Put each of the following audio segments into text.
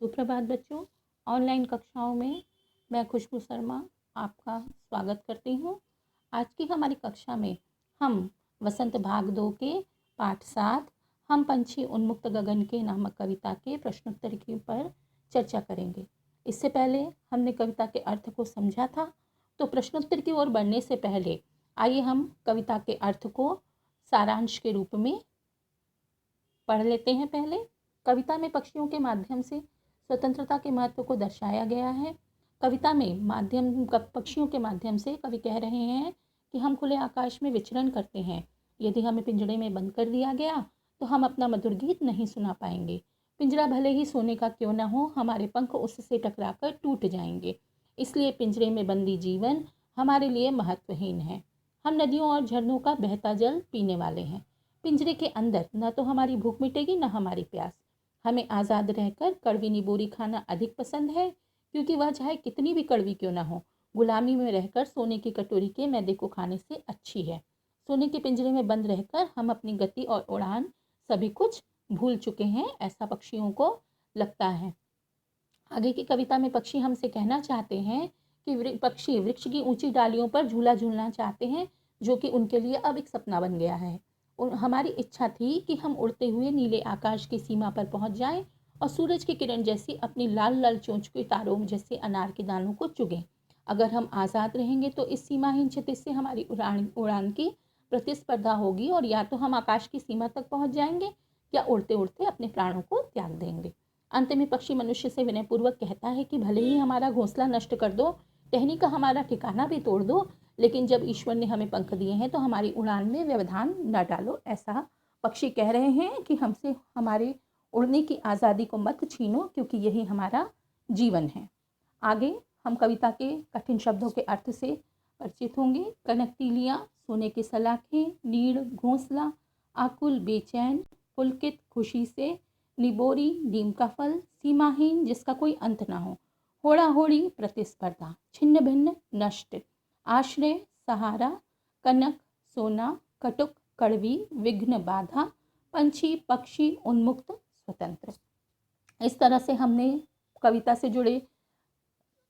सुप्रभात बच्चों। ऑनलाइन कक्षाओं में मैं खुशबू शर्मा आपका स्वागत करती हूँ। आज की हमारी कक्षा में हम वसंत भाग 2 के पाठ 7 हम पंछी उन्मुक्त गगन के नामक कविता के प्रश्नोत्तर के पर चर्चा करेंगे। इससे पहले हमने कविता के अर्थ को समझा था, तो प्रश्नोत्तर की ओर बढ़ने से पहले आइए हम कविता के अर्थ को सारांश के रूप में पढ़ लेते हैं। पहले कविता में पक्षियों के माध्यम से स्वतंत्रता के महत्व को दर्शाया गया है। कविता में पक्षियों के माध्यम से कवि कह रहे हैं कि हम खुले आकाश में विचरण करते हैं। यदि हमें पिंजड़े में बंद कर दिया गया तो हम अपना मधुर गीत नहीं सुना पाएंगे। पिंजरा भले ही सोने का क्यों न हो, हमारे पंख उससे टकराकर टूट जाएंगे। इसलिए पिंजरे में बंदी जीवन हमारे लिए महत्वहीन है। हम नदियों और झरनों का बहता जल पीने वाले हैं। पिंजरे के अंदर न तो हमारी भूख मिटेगी न हमारी प्यास। हमें आज़ाद रहकर कड़वी निबोरी खाना अधिक पसंद है, क्योंकि वह चाहे कितनी भी कड़वी क्यों ना हो, गुलामी में रहकर सोने की कटोरी के मैदे को खाने से अच्छी है। सोने के पिंजरे में बंद रहकर हम अपनी गति और उड़ान सभी कुछ भूल चुके हैं, ऐसा पक्षियों को लगता है। आगे की कविता में पक्षी हमसे कहना चाहते हैं कि पक्षी वृक्ष की ऊंची डालियों पर झूला झूलना चाहते हैं, जो कि उनके लिए अब एक सपना बन गया है। हमारी इच्छा थी कि हम उड़ते हुए नीले आकाश की सीमा पर पहुंच जाएं और सूरज की किरण जैसी अपनी लाल लाल चोंच के तारों जैसे अनार के दानों को चुगें। अगर हम आज़ाद रहेंगे तो इस सीमाहीन क्षितिज से हमारी उड़ान की प्रतिस्पर्धा होगी, और या तो हम आकाश की सीमा तक पहुंच जाएंगे या उड़ते उड़ते अपने प्राणों को त्याग देंगे। अंत में पक्षी मनुष्य से विनयपूर्वक कहता है कि भले ही हमारा घोंसला नष्ट कर दो, टहनी का हमारा ठिकाना भी तोड़ दो, लेकिन जब ईश्वर ने हमें पंख दिए हैं तो हमारी उड़ान में व्यवधान न डालो। ऐसा पक्षी कह रहे हैं कि हमसे हमारे उड़ने की आज़ादी को मत छीनो, क्योंकि यही हमारा जीवन है। आगे हम कविता के कठिन शब्दों के अर्थ से परिचित होंगे। कनक तीलियाँ, सोने के सलाखें, नीड़, घोंसला, आकुल बेचैन, पुलकित खुशी से, निबोरी, नीम का फल, सीमाहीन जिसका कोई अंत ना हो, होड़ा होड़ी प्रतिस्पर्धा, छिन्न भिन्न नष्ट, आश्रय सहारा, कनक सोना, कटुक कड़वी, विघ्न बाधा, पंछी पक्षी उन्मुक्त स्वतंत्र। इस तरह से हमने कविता से जुड़े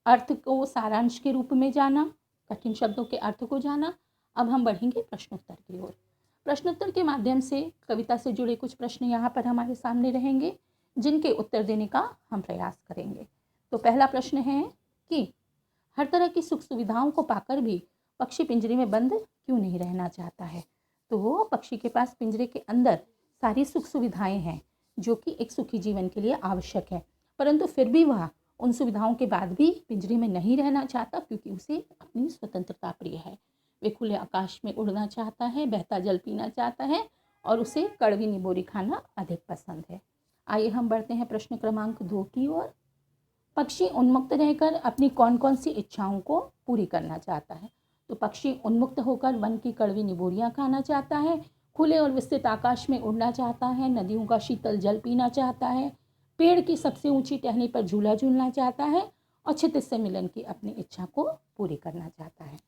अर्थ को सारांश के रूप में जाना, कठिन शब्दों के अर्थ को जाना। अब हम बढ़ेंगे प्रश्नोत्तर की ओर। प्रश्नोत्तर के माध्यम से कविता से जुड़े कुछ प्रश्न यहाँ पर हमारे सामने रहेंगे, जिनके उत्तर देने का हम प्रयास करेंगे। तो पहला प्रश्न है कि हर तरह की सुख सुविधाओं को पाकर भी पक्षी पिंजरे में बंद क्यों नहीं रहना चाहता है। तो पक्षी के पास पिंजरे के अंदर सारी सुख सुविधाएं हैं, जो कि एक सुखी जीवन के लिए आवश्यक है, परंतु फिर भी वह उन सुविधाओं के बाद भी पिंजरे में नहीं रहना चाहता, क्योंकि उसे अपनी स्वतंत्रता प्रिय है। वे खुले आकाश में उड़ना चाहता है, बहता जल पीना चाहता है, और उसे कड़वी निबोरी खाना अधिक पसंद है। आइए हम बढ़ते हैं प्रश्न क्रमांक 2 की ओर। पक्षी उन्मुक्त रहकर अपनी कौन कौन सी इच्छाओं को पूरी करना चाहता है। तो पक्षी उन्मुक्त होकर वन की कड़वी निबोरियां खाना चाहता है, खुले और विस्तृत आकाश में उड़ना चाहता है, नदियों का शीतल जल पीना चाहता है, पेड़ की सबसे ऊंची टहनी पर झूला झूलना चाहता है, और क्षितिज से मिलन की अपनी इच्छा को पूरी करना चाहता है।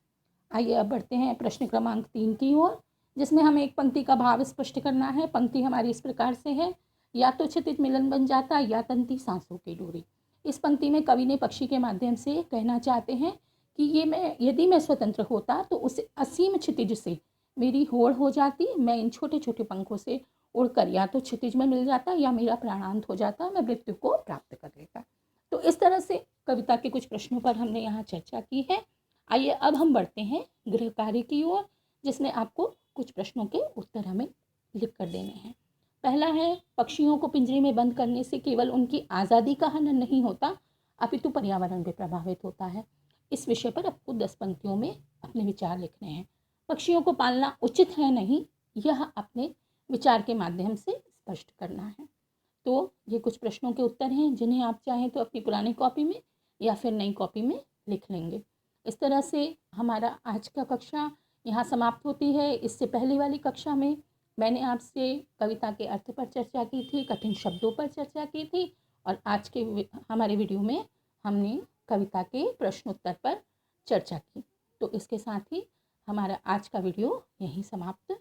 आइए अब बढ़ते हैं प्रश्न क्रमांक 3 की ओर, जिसमें हमें एक पंक्ति का भाव स्पष्ट करना है। पंक्ति हमारी इस प्रकार से है, या तो क्षितिज मिलन बन जाता, या तंती सांसों की डोरी। इस पंक्ति में कवि ने पक्षी के माध्यम से कहना चाहते हैं कि यदि मैं स्वतंत्र होता तो उस असीम क्षितिज से मेरी होड़ हो जाती, मैं इन छोटे छोटे पंखों से उड़कर या तो क्षितिज में मिल जाता, या मेरा प्राणांत हो जाता, मैं मृत्यु को प्राप्त कर लेता। तो इस तरह से कविता के कुछ प्रश्नों पर हमने यहाँ चर्चा की है। आइए अब हम बढ़ते हैं गृह कार्य की ओर, जिसमें आपको कुछ प्रश्नों के उत्तर हमें लिख कर देने हैं। पहला है, पक्षियों को पिंजरे में बंद करने से केवल उनकी आज़ादी का हनन नहीं होता, अपितु पर्यावरण भी प्रभावित होता है। इस विषय पर आपको 10 पंक्तियों में अपने विचार लिखने हैं। पक्षियों को पालना उचित है नहीं, यह अपने विचार के माध्यम से स्पष्ट करना है। तो ये कुछ प्रश्नों के उत्तर हैं, जिन्हें आप चाहें तो अपनी पुरानी कॉपी में या फिर नई कॉपी में लिख लेंगे। इस तरह से हमारा आज का कक्षा यहाँ समाप्त होती है। इससे पहले वाली कक्षा में मैंने आपसे कविता के अर्थ पर चर्चा की थी, कठिन शब्दों पर चर्चा की थी, और आज के हमारे वीडियो में हमने कविता के प्रश्नोत्तर पर चर्चा की। तो इसके साथ ही हमारा आज का वीडियो यहीं समाप्त